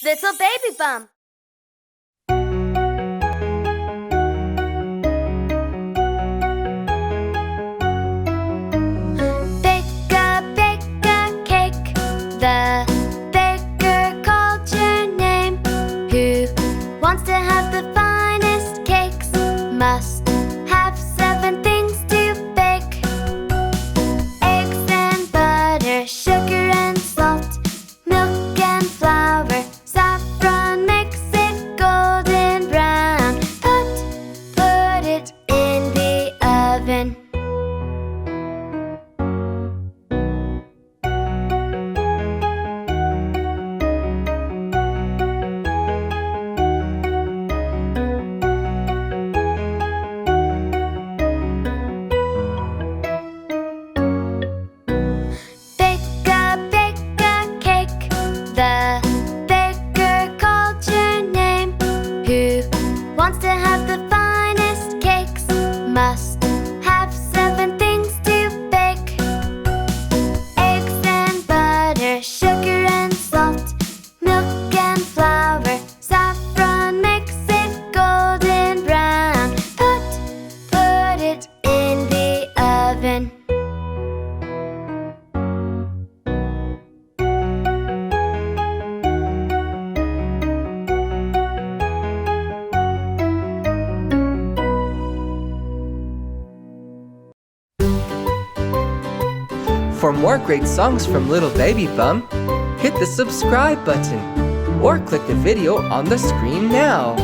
Little Baby Bum. Bake a cake. The baker called your name. Who wants to have the finest cakes? Must have 7 things to bake. Eggs and butter, sugar and salt, milk and flour, saffron makes it golden brown. Put it in the oven. Bake a cake. The baker called your name. Who wants to have the finest cakes? Must have 7 things to bake. Eggs and butter, sugar and salt, milk and flour, saffron makes it golden brown. Put it in the oven. For more great songs from Little Baby Bum, hit the subscribe button or click the video on the screen now.